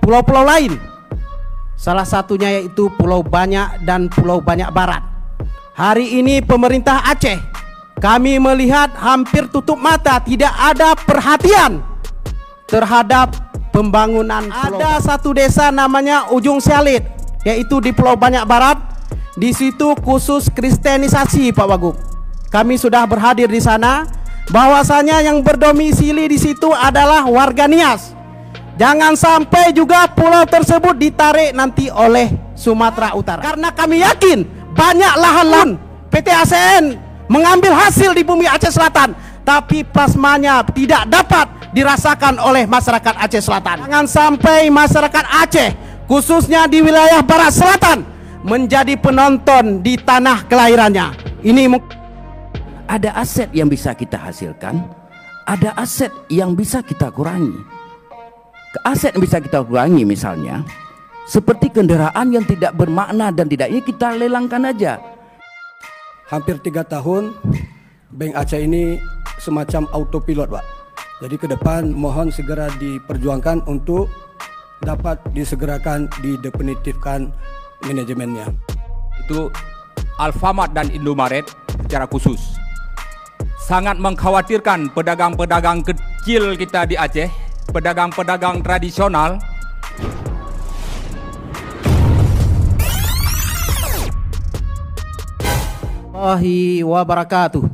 pulau-pulau lain. Salah satunya yaitu Pulau Banyak dan Pulau Banyak Barat. Hari ini pemerintah Aceh, kami melihat hampir tutup mata, tidak ada perhatian terhadap pembangunan pulau. Ada satu desa namanya Ujung Sialit, yaitu di Pulau Banyak Barat. Di situ khusus kristenisasi, Pak Wagub. Kami sudah berhadir di sana. Bahwasanya yang berdomisili di situ adalah warga Nias. Jangan sampai juga pulau tersebut ditarik nanti oleh Sumatera Utara. Karena kami yakin banyak lahan-lahan PT ASN mengambil hasil di bumi Aceh Selatan, tapi plasmanya tidak dapat dirasakan oleh masyarakat Aceh Selatan. Jangan sampai masyarakat Aceh, khususnya di wilayah Barat Selatan, menjadi penonton di tanah kelahirannya. Ini ada aset yang bisa kita hasilkan, ada aset yang bisa kita kurangi. Aset yang bisa kita kurangi misalnya seperti kendaraan yang tidak bermakna dan tidak ini kita lelangkan aja. Hampir 3 tahun Bank Aceh ini semacam autopilot, Pak. Jadi ke depan mohon segera diperjuangkan untuk dapat disegerakan, didefinitifkan manajemennya. Itu Alfamart dan Indomaret secara khusus sangat mengkhawatirkan pedagang-pedagang kecil kita di Aceh, pedagang-pedagang tradisional. Warahmatullahi wabarakatuh.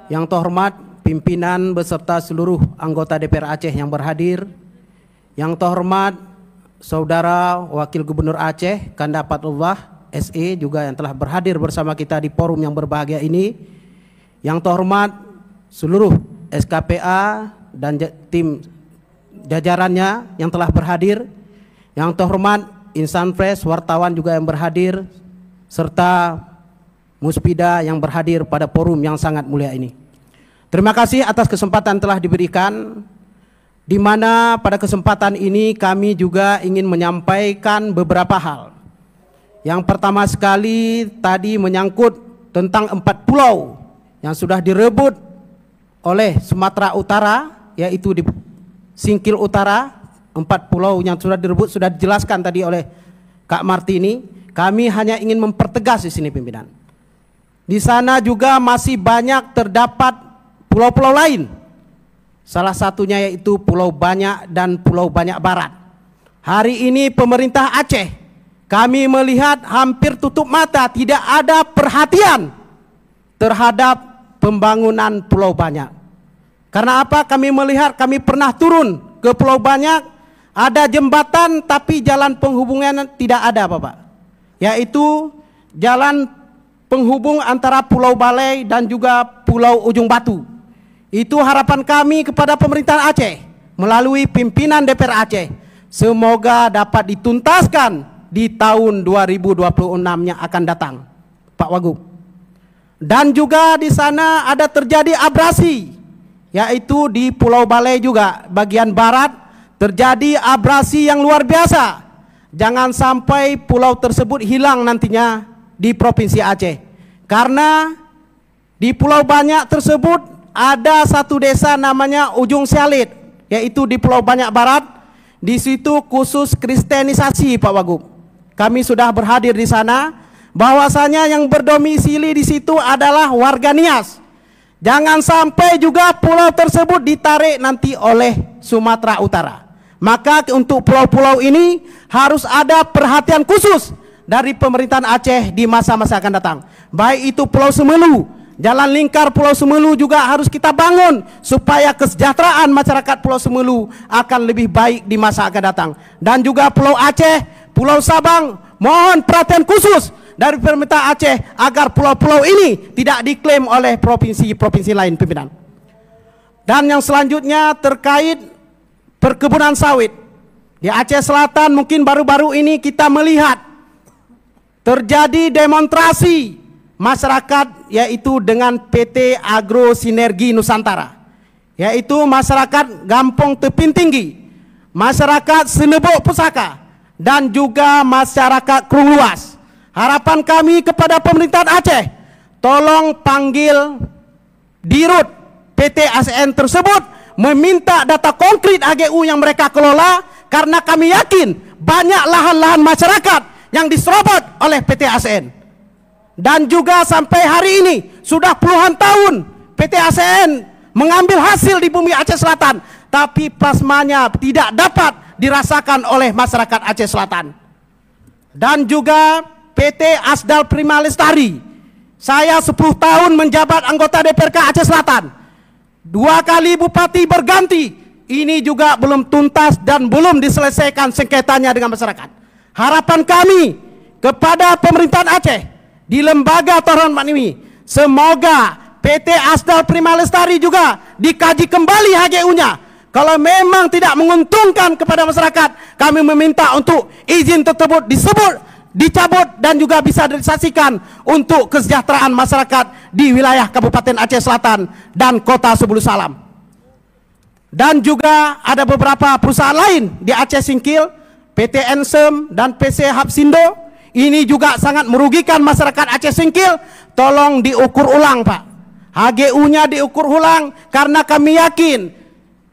Yang terhormat pimpinan beserta seluruh anggota DPR Aceh yang berhadir. Yang terhormat Saudara Wakil Gubernur Aceh Kanda Fatullah SE juga yang telah berhadir bersama kita di forum yang berbahagia ini. Yang terhormat seluruh SKPA dan tim jajarannya yang telah berhadir. Yang terhormat insan pers, wartawan juga yang berhadir, serta Muspida yang berhadir pada forum yang sangat mulia ini. Terima kasih atas kesempatan telah diberikan, di mana pada kesempatan ini kami juga ingin menyampaikan beberapa hal. Yang pertama sekali tadi menyangkut tentang 4 pulau yang sudah direbut oleh Sumatera Utara, yaitu di Singkil Utara. 4 pulau yang sudah direbut sudah dijelaskan tadi oleh Kak Martini. Kami hanya ingin mempertegas di sini pimpinan. Di sana juga masih banyak terdapat pulau-pulau lain. Salah satunya yaitu Pulau Banyak dan Pulau Banyak Barat. Hari ini pemerintah Aceh, kami melihat hampir tutup mata, tidak ada perhatian terhadap pembangunan Pulau Banyak. Karena apa? Kami melihat, kami pernah turun ke Pulau Banyak, ada jembatan tapi jalan penghubungan tidak ada, Bapak. Yaitu jalan penghubung antara Pulau Balai dan juga Pulau Ujung Batu. Itu harapan kami kepada pemerintah Aceh melalui pimpinan DPR Aceh, semoga dapat dituntaskan di tahun 2026 yang akan datang, Pak Wagub. Dan juga di sana ada terjadi abrasi, yaitu di Pulau Balai juga bagian barat terjadi abrasi yang luar biasa. Jangan sampai pulau tersebut hilang nantinya di Provinsi Aceh. Karena di Pulau Banyak tersebut ada satu desa namanya Ujung Sialit, yaitu di Pulau Banyak Barat. Di situ khusus kristenisasi, Pak Wagub. Kami sudah berhadir di sana. Bahwasanya yang berdomisili di situ adalah warga Nias. Jangan sampai juga pulau tersebut ditarik nanti oleh Sumatera Utara. Maka untuk pulau-pulau ini harus ada perhatian khusus dari pemerintahan Aceh di masa-masa akan datang. Baik itu Pulau Semelu, jalan lingkar Pulau Semelu juga harus kita bangun supaya kesejahteraan masyarakat Pulau Semelu akan lebih baik di masa akan datang. Dan juga Pulau Aceh, Pulau Sabang, mohon perhatian khusus dari pemerintah Aceh agar pulau-pulau ini tidak diklaim oleh provinsi-provinsi lain, pimpinan. Dan yang selanjutnya terkait perkebunan sawit di Aceh Selatan, mungkin baru-baru ini kita melihat terjadi demonstrasi masyarakat, yaitu dengan PT Agro Sinergi Nusantara, yaitu masyarakat Gampong Tepin Tinggi, masyarakat Senebok Pusaka, dan juga masyarakat Krung Luas. Harapan kami kepada pemerintahan Aceh, tolong panggil dirut PT ASN tersebut, meminta data konkret AGU yang mereka kelola, karena kami yakin banyak lahan-lahan masyarakat yang diserobot oleh PT ASN. Dan juga sampai hari ini sudah puluhan tahun PT ASN mengambil hasil di bumi Aceh Selatan, tapi plasmanya tidak dapat dirasakan oleh masyarakat Aceh Selatan. Dan juga PT Asdal Prima Lestari, saya 10 tahun menjabat anggota DPRK Aceh Selatan, 2 kali bupati berganti, ini juga belum tuntas dan belum diselesaikan sengketanya dengan masyarakat. Harapan kami kepada pemerintahan Aceh di lembaga terhormat ini, semoga PT Asdal Prima Lestari juga dikaji kembali HGU-nya. Kalau memang tidak menguntungkan kepada masyarakat, kami meminta untuk izin tersebut dicabut dan juga bisa direalisasikan untuk kesejahteraan masyarakat di wilayah Kabupaten Aceh Selatan dan Kota Sebulu Salam. Dan juga ada beberapa perusahaan lain di Aceh Singkil, PT Ensem dan PC Hapsindo, ini juga sangat merugikan masyarakat Aceh Singkil. Tolong diukur ulang, Pak. HGU-nya diukur ulang karena kami yakin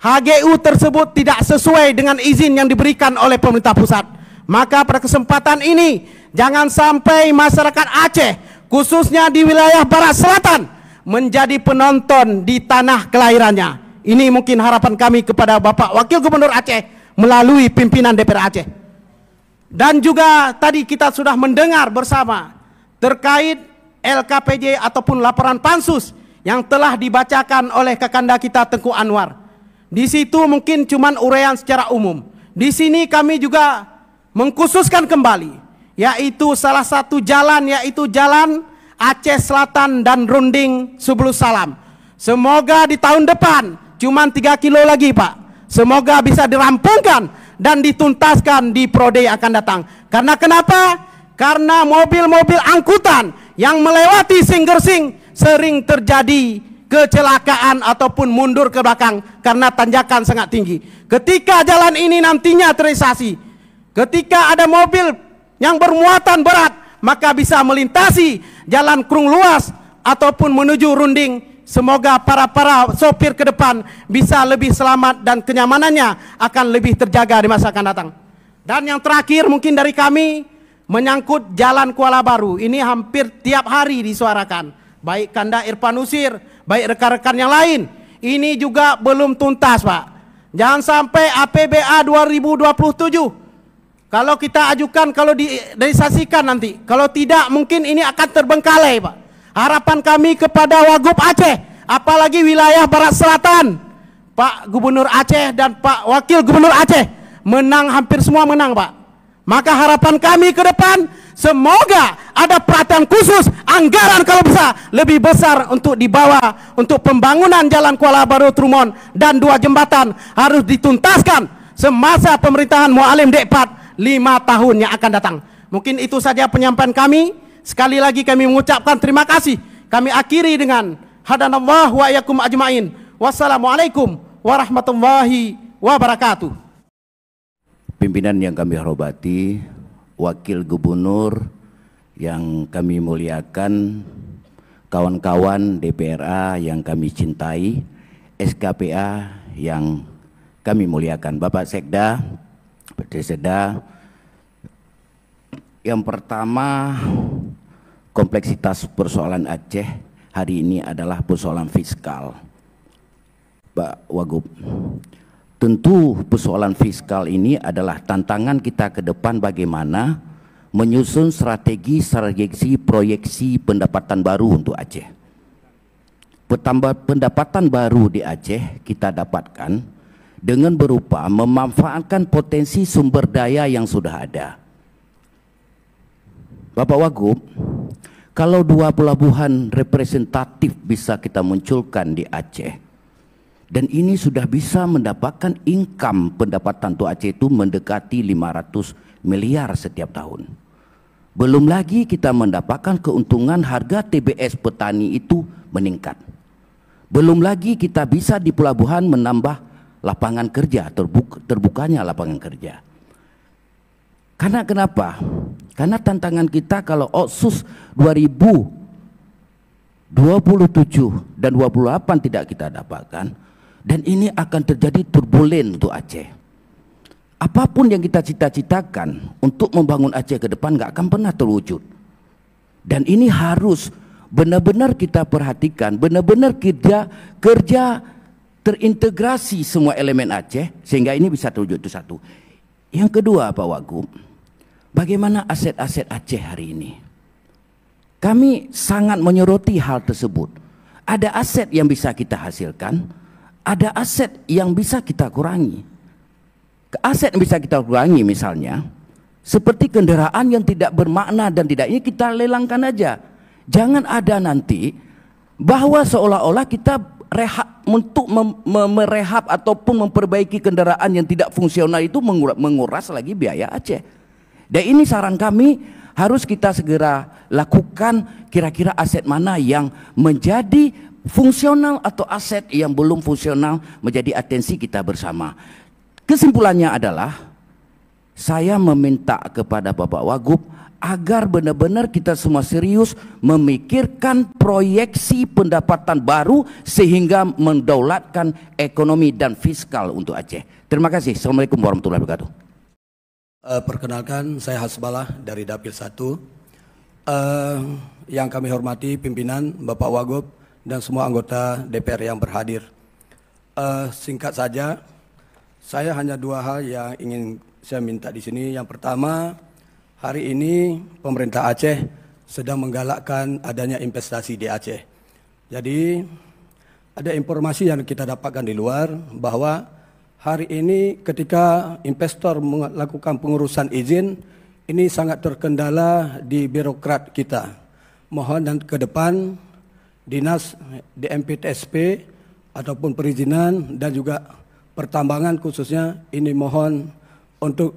HGU tersebut tidak sesuai dengan izin yang diberikan oleh pemerintah pusat. Maka pada kesempatan ini jangan sampai masyarakat Aceh khususnya di wilayah Barat Selatan menjadi penonton di tanah kelahirannya. Ini mungkin harapan kami kepada Bapak Wakil Gubernur Aceh melalui pimpinan DPR Aceh. Dan juga tadi kita sudah mendengar bersama terkait LKPJ ataupun laporan pansus yang telah dibacakan oleh Kakanda kita Tengku Anwar. Di situ mungkin cuman uraian secara umum. Di sini kami juga mengkhususkan kembali, yaitu salah satu jalan, yaitu jalan Aceh Selatan dan Runding Sebulu Salam. Semoga di tahun depan cuman 3 kilo lagi, Pak. Semoga bisa dirampungkan dan dituntaskan di Prode yang akan datang. Karena kenapa? Karena mobil-mobil angkutan yang melewati Singgersing sering terjadi kecelakaan ataupun mundur ke belakang karena tanjakan sangat tinggi. Ketika jalan ini nantinya terrealisasi, ketika ada mobil yang bermuatan berat, maka bisa melintasi jalan Krung Luas ataupun menuju Runding. Semoga para sopir ke depan bisa lebih selamat dan kenyamanannya akan lebih terjaga di masa akan datang. Dan yang terakhir mungkin dari kami menyangkut Jalan Kuala Baru. Ini hampir tiap hari disuarakan, baik Kanda Irfan Nusir, baik rekan-rekan yang lain. Ini juga belum tuntas, Pak. Jangan sampai APBA 2027 kalau kita ajukan, kalau direalisasikan nanti, kalau tidak mungkin ini akan terbengkalai, Pak. Harapan kami kepada Wagub Aceh, apalagi wilayah Barat Selatan, Pak Gubernur Aceh dan Pak Wakil Gubernur Aceh menang, hampir semua menang, Pak. Maka harapan kami ke depan, semoga ada perhatian khusus, anggaran kalau bisa lebih besar untuk dibawa untuk pembangunan Jalan Kuala Baru Trumon dan 2 jembatan harus dituntaskan semasa pemerintahan Muallim D4 5 tahun yang akan datang. Mungkin itu saja penyampaian kami. Sekali lagi kami mengucapkan terima kasih. Kami akhiri dengan hadanallah wa iyyakum ajmain. Wassalamualaikum warahmatullahi wabarakatuh. Pimpinan yang kami hormati, Wakil Gubernur yang kami muliakan, kawan-kawan DPRA yang kami cintai, SKPA yang kami muliakan, Bapak Sekda, yang pertama, kompleksitas persoalan Aceh hari ini adalah persoalan fiskal. Pak Wagub, tentu persoalan fiskal ini adalah tantangan kita ke depan bagaimana menyusun strategi proyeksi pendapatan baru untuk Aceh. Pendapatan baru di Aceh kita dapatkan dengan berupa memanfaatkan potensi sumber daya yang sudah ada. Bapak Wagub, kalau 2 pelabuhan representatif bisa kita munculkan di Aceh, dan ini sudah bisa mendapatkan income pendapatan untuk Aceh itu mendekati 500 miliar setiap tahun. Belum lagi kita mendapatkan keuntungan harga TBS petani itu meningkat. Belum lagi kita bisa di pelabuhan menambah lapangan kerja, terbukanya lapangan kerja. Karena kenapa? Karena tantangan kita kalau Otsus 2027 dan 28 tidak kita dapatkan, dan ini akan terjadi turbulen untuk Aceh. apapun yang kita cita-citakan untuk membangun Aceh ke depan nggak akan pernah terwujud. Dan ini harus benar-benar kita perhatikan, benar-benar kerja terintegrasi semua elemen Aceh sehingga ini bisa terwujud. Itu satu. Yang kedua, Pak Wagub, bagaimana aset-aset Aceh hari ini? Kami sangat menyoroti hal tersebut. Ada aset yang bisa kita hasilkan, ada aset yang bisa kita kurangi. Aset yang bisa kita kurangi misalnya, seperti kendaraan yang tidak bermakna dan tidak, ini kita lelangkan aja. Jangan ada nanti bahwa seolah-olah kita untuk merehab ataupun memperbaiki kendaraan yang tidak fungsional itu menguras lagi biaya Aceh. Dan ini saran kami, harus kita segera lakukan kira-kira aset mana yang menjadi fungsional atau aset yang belum fungsional menjadi atensi kita bersama. Kesimpulannya adalah saya meminta kepada Bapak Wagub agar benar-benar kita semua serius memikirkan proyeksi pendapatan baru sehingga mendaulatkan ekonomi dan fiskal untuk Aceh. Terima kasih. Assalamualaikum warahmatullahi wabarakatuh. Perkenalkan, saya Hasbalah dari Dapil 1. Yang kami hormati pimpinan, Bapak Wagub, dan semua anggota DPR yang berhadir. Singkat saja, saya hanya dua hal yang ingin saya minta di sini. Yang pertama, hari ini pemerintah Aceh sedang menggalakkan adanya investasi di Aceh. Jadi ada informasi yang kita dapatkan di luar bahwa hari ini ketika investor melakukan pengurusan izin, ini sangat terkendala di birokrat kita. Mohon dan ke depan Dinas DMPTSP ataupun perizinan dan juga pertambangan khususnya, ini mohon untuk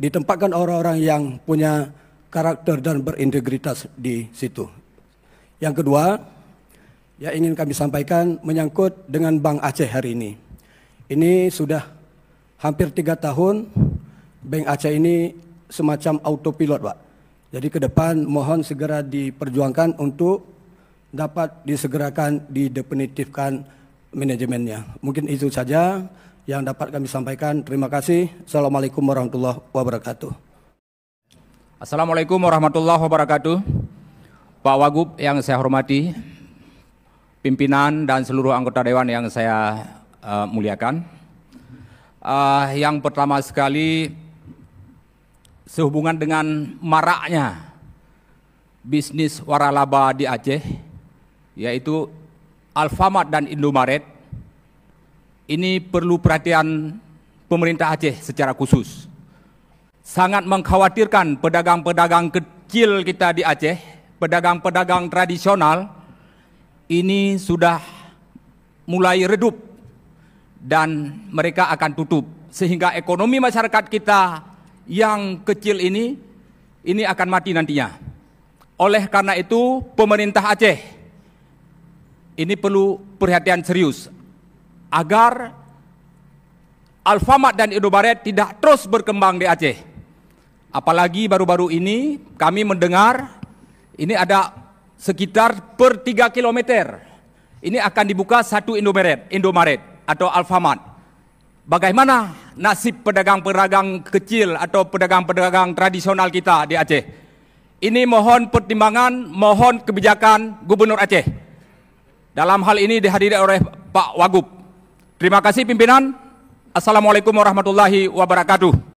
ditempatkan orang-orang yang punya karakter dan berintegritas di situ. Yang kedua, yang ingin kami sampaikan menyangkut dengan Bank Aceh hari ini. Ini sudah hampir 3 tahun Bank Aceh ini semacam autopilot, Pak. Jadi ke depan mohon segera diperjuangkan untuk dapat disegerakan, didefinitifkan manajemennya. Mungkin itu saja yang dapat kami sampaikan. Terima kasih. Assalamualaikum warahmatullahi wabarakatuh. Assalamualaikum warahmatullahi wabarakatuh. Pak Wagub yang saya hormati, pimpinan dan seluruh anggota Dewan yang saya muliakan. Yang pertama sekali, sehubungan dengan maraknya bisnis waralaba di Aceh, yaitu Alfamart dan Indomaret, ini perlu perhatian pemerintah Aceh secara khusus. Sangat mengkhawatirkan pedagang-pedagang kecil kita di Aceh, pedagang-pedagang tradisional, ini sudah mulai redup dan mereka akan tutup, sehingga ekonomi masyarakat kita yang kecil ini akan mati nantinya. Oleh karena itu pemerintah Aceh ini perlu perhatian serius agar Alfamart dan Indomaret tidak terus berkembang di Aceh. Apalagi baru-baru ini kami mendengar ini ada sekitar per 3 kilometer ini akan dibuka satu Indomaret atau Alfamart. Bagaimana nasib pedagang-pedagang kecil atau pedagang-pedagang tradisional kita di Aceh? Ini mohon pertimbangan, mohon kebijakan Gubernur Aceh. Dalam hal ini dihadiri oleh Pak Wagub. Terima kasih pimpinan. Assalamualaikum warahmatullahi wabarakatuh.